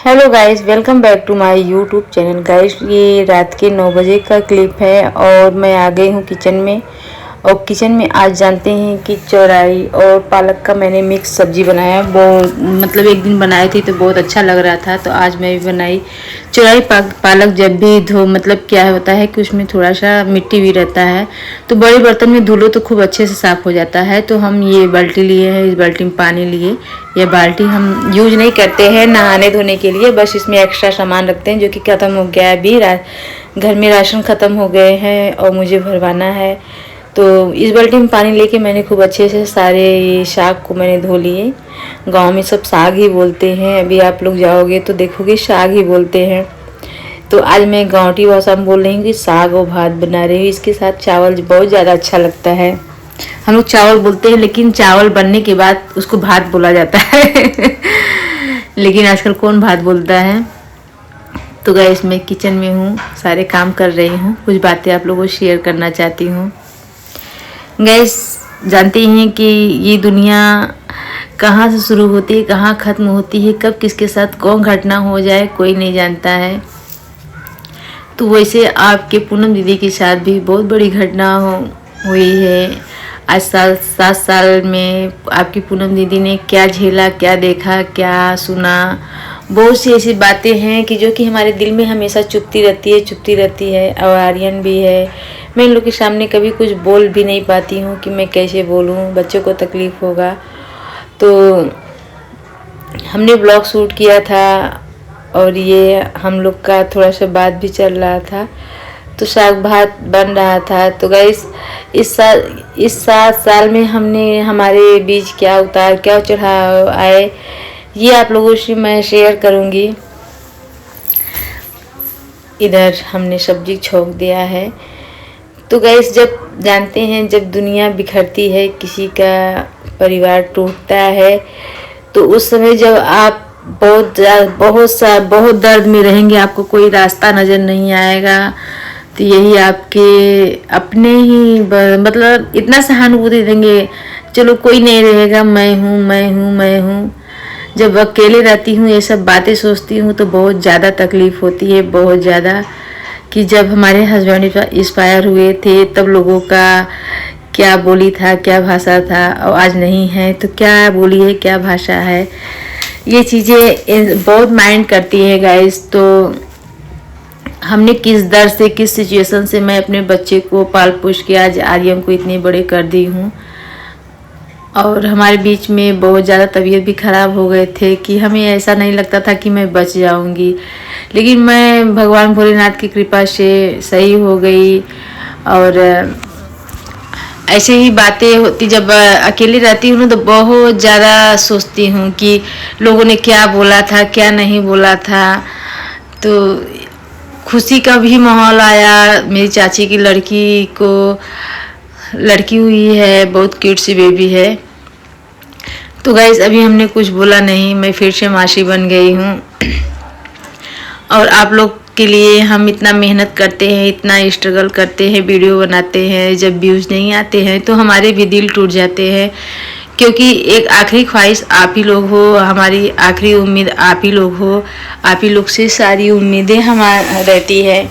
Hello guys, welcome back to my YouTube channel. Guys, ये रात के 9 बजे का क्लिप है और मैं आ गई हूँ किचन में। और किचन में आज जानते हैं कि चौराई और पालक का मैंने मिक्स सब्जी बनाया। वो मतलब एक दिन बनाई थी तो बहुत अच्छा लग रहा था, तो आज मैं भी बनाई। चौराई पालक जब भी धो मतलब क्या होता है कि उसमें थोड़ा सा मिट्टी भी रहता है, तो बड़े बर्तन में धुलो तो खूब अच्छे से साफ़ हो जाता है। तो हम ये बाल्टी लिए हैं, इस बाल्टी में पानी लिए। ये बाल्टी हम यूज नहीं करते हैं नहाने धोने के लिए, बस इसमें एक्स्ट्रा सामान रखते हैं जो कि ख़त्म हो गया है। अभी घर में राशन ख़त्म हो गए हैं और मुझे भरवाना है। तो इस बाल्टी में पानी लेके मैंने खूब अच्छे से सारे ये साग को मैंने धो लिए। गांव में सब साग ही बोलते हैं, अभी आप लोग जाओगे तो देखोगे साग ही बोलते हैं। तो आज मैं गाँवटी भाषा में बोल रही हूँ कि साग और भात बना रही हूँ। इसके साथ चावल बहुत ज़्यादा अच्छा लगता है। हम लोग चावल बोलते हैं, लेकिन चावल बनने के बाद उसको भात बोला जाता है लेकिन आजकल कौन भात बोलता है। तो गाइस, मैं किचन में हूँ, सारे काम कर रही हूँ, कुछ बातें आप लोगों को शेयर करना चाहती हूँ। गाइस, जानते हैं कि ये दुनिया कहाँ से शुरू होती है, कहाँ ख़त्म होती है, कब किसके साथ कौन घटना हो जाए कोई नहीं जानता है। तो वैसे आपके पूनम दीदी के साथ भी बहुत बड़ी घटना हुई है। आज 7 साल में आपकी पूनम दीदी ने क्या झेला, क्या देखा, क्या सुना। बहुत सी ऐसी बातें हैं कि जो कि हमारे दिल में हमेशा चुभती रहती है। और आर्यन भी है। मैं इन लोग के सामने कभी कुछ बोल भी नहीं पाती हूँ कि मैं कैसे बोलूँ, बच्चों को तकलीफ़ होगा। तो हमने ब्लॉग शूट किया था और ये हम लोग का थोड़ा सा बात भी चल रहा था, तो साग भात बन रहा था। तो गाइस, इस 7 साल में हमने हमारे बीच क्या उतार क्या चढ़ाव आए, ये आप लोगों से मैं शेयर करूँगी। इधर हमने सब्जी छोंक दिया है। तो गाइस, जब जानते हैं जब दुनिया बिखरती है, किसी का परिवार टूटता है, तो उस समय जब आप बहुत दर्द में रहेंगे, आपको कोई रास्ता नज़र नहीं आएगा, तो यही आपके अपने ही मतलब इतना सहानुभूति देंगे, चलो कोई नहीं रहेगा, मैं हूँ। जब अकेले रहती हूँ, ये सब बातें सोचती हूँ तो बहुत ज़्यादा तकलीफ़ होती है, बहुत ज़्यादा। कि जब हमारे हस्बैंड एक्सपायर हुए थे तब लोगों का क्या बोली था, क्या भाषा था, और आज नहीं है तो क्या बोली है, क्या भाषा है। ये चीज़ें बहुत माइंड करती है गाइस। तो हमने किस दर से, किस सिचुएशन से मैं अपने बच्चे को पाल पोस के आज आर्यन को इतने बड़े कर दी हूँ। और हमारे बीच में बहुत ज़्यादा तबीयत भी ख़राब हो गए थे कि हमें ऐसा नहीं लगता था कि मैं बच जाऊंगी, लेकिन मैं भगवान भोलेनाथ की कृपा से सही हो गई। और ऐसे ही बातें होती, जब अकेली रहती हूँ ना तो बहुत ज़्यादा सोचती हूँ कि लोगों ने क्या बोला था, क्या नहीं बोला था। तो खुशी का भी माहौल आया। मेरी चाची की लड़की को लड़की हुई है, बहुत क्यूट सी बेबी है। तो गाइस, अभी हमने कुछ बोला नहीं, मैं फिर से मासी बन गई हूँ। और आप लोग के लिए हम इतना मेहनत करते हैं, इतना स्ट्रगल करते हैं, वीडियो बनाते हैं, जब व्यूज़ नहीं आते हैं तो हमारे भी दिल टूट जाते हैं। क्योंकि एक आखिरी ख्वाहिश आप ही लोग हो, हमारी आखिरी उम्मीद आप ही लोग हो। आप ही लोग से सारी उम्मीदें हमारी रहती है।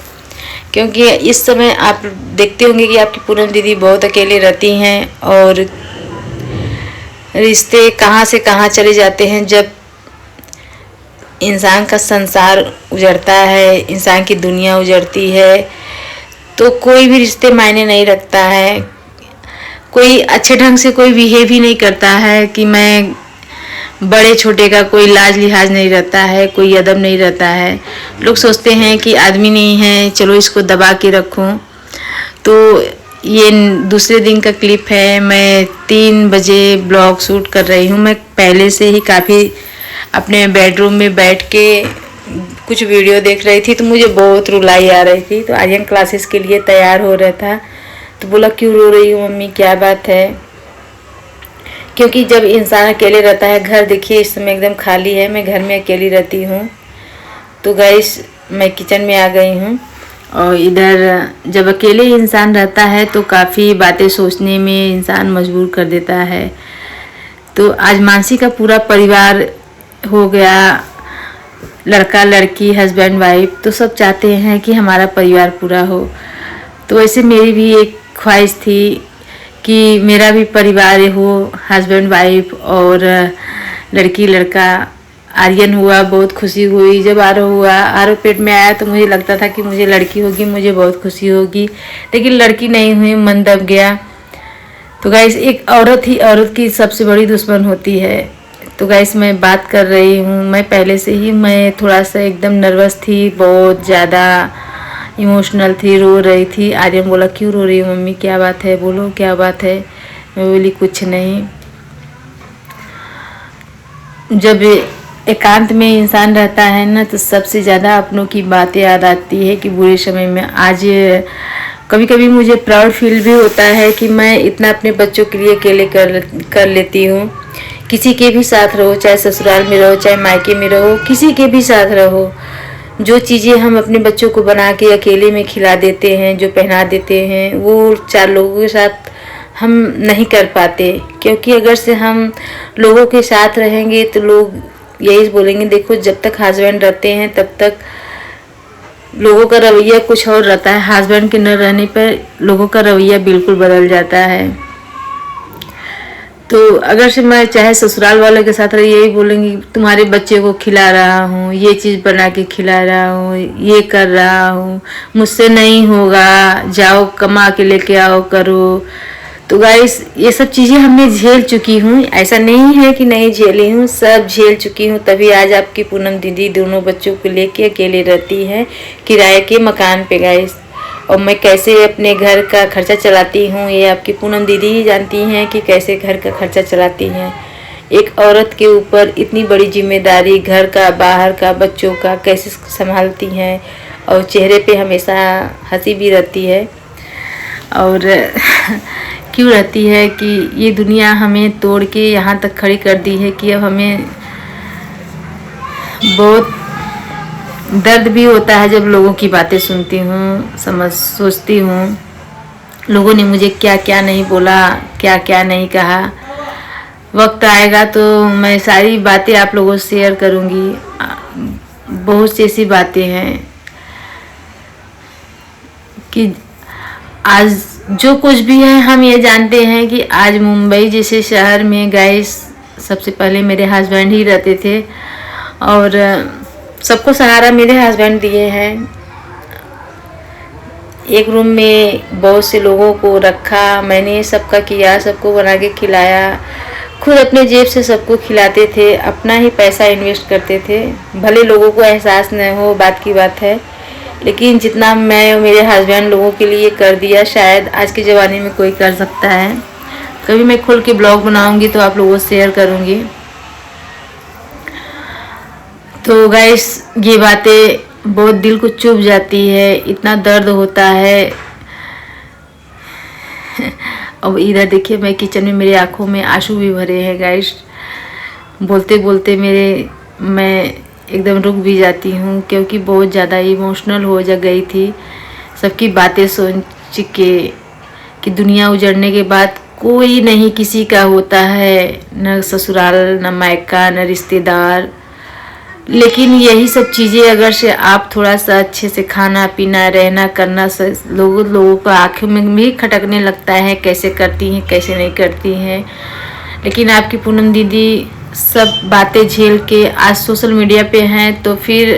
क्योंकि इस समय आप देखते होंगे कि आपकी पूनम दीदी बहुत अकेले रहती हैं और रिश्ते कहाँ से कहाँ चले जाते हैं। जब इंसान का संसार उजड़ता है, इंसान की दुनिया उजड़ती है, तो कोई भी रिश्ते मायने नहीं रखता है। कोई अच्छे ढंग से कोई बिहेव ही नहीं करता है कि मैं बड़े छोटे का कोई लाज लिहाज नहीं रहता है, कोई अदब नहीं रहता है। लोग सोचते हैं कि आदमी नहीं है, चलो इसको दबा के रखूं। तो ये दूसरे दिन का क्लिप है। मैं 3 बजे ब्लॉग शूट कर रही हूँ। मैं पहले से ही काफ़ी अपने बेडरूम में बैठ के कुछ वीडियो देख रही थी, तो मुझे बहुत रुलाई आ रही थी। तो आर्यन क्लासेस के लिए तैयार हो रहा था, तो बोला क्यों रो रही हो मम्मी, क्या बात है। क्योंकि जब इंसान अकेले रहता है, घर देखिए इस समय एकदम खाली है, मैं घर में अकेली रहती हूँ। तो गाइस, मैं किचन में आ गई हूँ। और इधर जब अकेले इंसान रहता है तो काफ़ी बातें सोचने में इंसान मजबूर कर देता है। तो आज मानसी का पूरा परिवार हो गया लड़का लड़की, हस्बैंड वाइफ, तो सब चाहते हैं कि हमारा परिवार पूरा हो। तो वैसे मेरी भी एक ख्वाहिश थी कि मेरा भी परिवार हो, हस्बैंड वाइफ और लड़की लड़का। आर्यन हुआ, बहुत खुशी हुई। जब आरो हुआ, आरो पेट में आया तो मुझे लगता था कि मुझे लड़की होगी, मुझे बहुत खुशी होगी, लेकिन लड़की नहीं हुई, मन दब गया। तो गाइस, एक औरत ही औरत की सबसे बड़ी दुश्मन होती है। तो गाइस, मैं बात कर रही हूँ, मैं पहले से ही मैं थोड़ा सा एकदम नर्वस थी, बहुत ज़्यादा इमोशनल थी, रो रही थी। आर्यन बोला, क्यों रो रही हो मम्मी, क्या बात है, बोलो क्या बात है। मैं बोली, कुछ नहीं। जब एकांत में इंसान रहता है ना, तो सबसे ज़्यादा अपनों की बातें याद आती है कि बुरे समय में। आज कभी कभी मुझे प्राउड फील भी होता है कि मैं इतना अपने बच्चों के लिए अकेले कर लेती हूँ। किसी के भी साथ रहो, चाहे ससुराल में रहो, चाहे मायके में रहो, किसी के भी साथ रहो, जो चीज़ें हम अपने बच्चों को बना के अकेले में खिला देते हैं, जो पहना देते हैं, वो 4 लोगों के साथ हम नहीं कर पाते। क्योंकि अगर से हम लोगों के साथ रहेंगे तो लोग यही बोलेंगे, देखो जब तक हस्बैंड रहते हैं तब तक लोगों का रवैया कुछ और रहता है, हस्बैंड के न रहने पर लोगों का रवैया बिल्कुल बदल जाता है। तो अगर से मैं चाहे ससुराल वालों के साथ रही, यही बोलेंगी, तुम्हारे बच्चे को खिला रहा हूँ, ये चीज़ बना के खिला रहा हूँ, ये कर रहा हूँ, मुझसे नहीं होगा, जाओ कमा के लेके आओ, करो। तो गाइस, ये सब चीज़ें हमने झेल चुकी हूँ, ऐसा नहीं है कि नहीं झेली हूँ, सब झेल चुकी हूँ। तभी आज आपकी पूनम दीदी दोनों बच्चों को लेके अकेले रहती है किराए के मकान पे गाइस। और मैं कैसे अपने घर का खर्चा चलाती हूँ, ये आपकी पूनम दीदी ही जानती हैं कि कैसे घर का खर्चा चलाती हैं। एक औरत के ऊपर इतनी बड़ी जिम्मेदारी, घर का, बाहर का, बच्चों का, कैसे संभालती हैं। और चेहरे पे हमेशा हंसी भी रहती है। और क्यों रहती है कि ये दुनिया हमें तोड़ के यहाँ तक खड़ी कर दी है कि अब हमें बहुत दर्द भी होता है जब लोगों की बातें सुनती हूँ, सोचती हूँ लोगों ने मुझे क्या क्या नहीं बोला, क्या क्या नहीं कहा। वक्त आएगा तो मैं सारी बातें आप लोगों से शेयर करूँगी। बहुत सी ऐसी बातें हैं कि आज जो कुछ भी है, हम ये जानते हैं कि आज मुंबई जैसे शहर में गाइस, सबसे पहले मेरे हस्बैंड ही रहते थे और सबको सहारा मेरे हस्बैंड दिए हैं। एक रूम में बहुत से लोगों को रखा, मैंने सबका किया, सबको बना के खिलाया, खुद अपने जेब से सबको खिलाते थे, अपना ही पैसा इन्वेस्ट करते थे। भले लोगों को एहसास न हो, बात की बात है, लेकिन जितना मैं और मेरे हस्बैंड लोगों के लिए कर दिया, शायद आज के ज़माने में कोई कर सकता है। कभी मैं खुल के ब्लॉग बनाऊंगी तो आप लोगों से शेयर करूंगी। तो गाइस, ये बातें बहुत दिल को चुभ जाती है, इतना दर्द होता है। अब इधर देखिए, मैं किचन में, मेरी आंखों में आंसू भी भरे हैं गाइस। बोलते बोलते मैं एकदम रुक भी जाती हूँ, क्योंकि बहुत ज़्यादा इमोशनल हो जा गई थी सबकी बातें सोच के कि दुनिया उजड़ने के बाद कोई नहीं किसी का होता है, न ससुराल, न मायका, न रिश्तेदार। लेकिन यही सब चीज़ें अगर से आप थोड़ा सा अच्छे से खाना पीना, रहना करना, लोगों को आँखों में भी खटकने लगता है, कैसे करती हैं, कैसे नहीं करती हैं। लेकिन आपकी पूनम दीदी सब बातें झेल के आज सोशल मीडिया पे हैं, तो फिर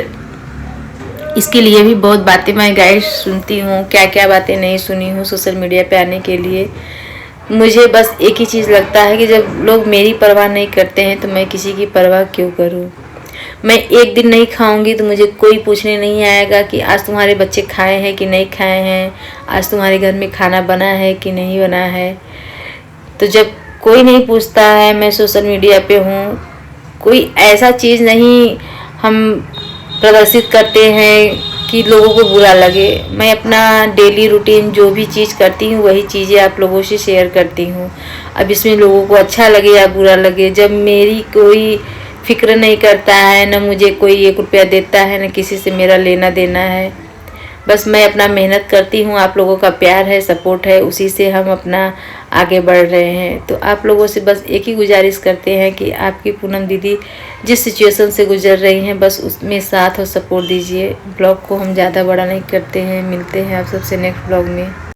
इसके लिए भी बहुत बातें मैं गाइस सुनती हूँ। क्या क्या बातें नहीं सुनी हूँ सोशल मीडिया पे आने के लिए। मुझे बस एक ही चीज़ लगता है कि जब लोग मेरी परवाह नहीं करते हैं तो मैं किसी की परवाह क्यों करूँ। मैं एक दिन नहीं खाऊंगी तो मुझे कोई पूछने नहीं आएगा कि आज तुम्हारे बच्चे खाए हैं कि नहीं खाए हैं, आज तुम्हारे घर में खाना बना है कि नहीं बना है। तो जब कोई नहीं पूछता है, मैं सोशल मीडिया पे हूँ, कोई ऐसा चीज़ नहीं हम प्रदर्शित करते हैं कि लोगों को बुरा लगे। मैं अपना डेली रूटीन जो भी चीज़ करती हूँ वही चीज़ें आप लोगों से शेयर करती हूँ। अब इसमें लोगों को अच्छा लगे या बुरा लगे, जब मेरी कोई फिक्र नहीं करता है, न मुझे कोई 1 रुपया देता है, न किसी से मेरा लेना देना है, बस मैं अपना मेहनत करती हूँ, आप लोगों का प्यार है, सपोर्ट है, उसी से हम अपना आगे बढ़ रहे हैं। तो आप लोगों से बस एक ही गुजारिश करते हैं कि आपकी पूनम दीदी जिस सिचुएशन से गुजर रही हैं बस उसमें साथ और सपोर्ट दीजिए। ब्लॉग को हम ज़्यादा बड़ा नहीं करते हैं। मिलते हैं आप सबसे नेक्स्ट ब्लॉग में।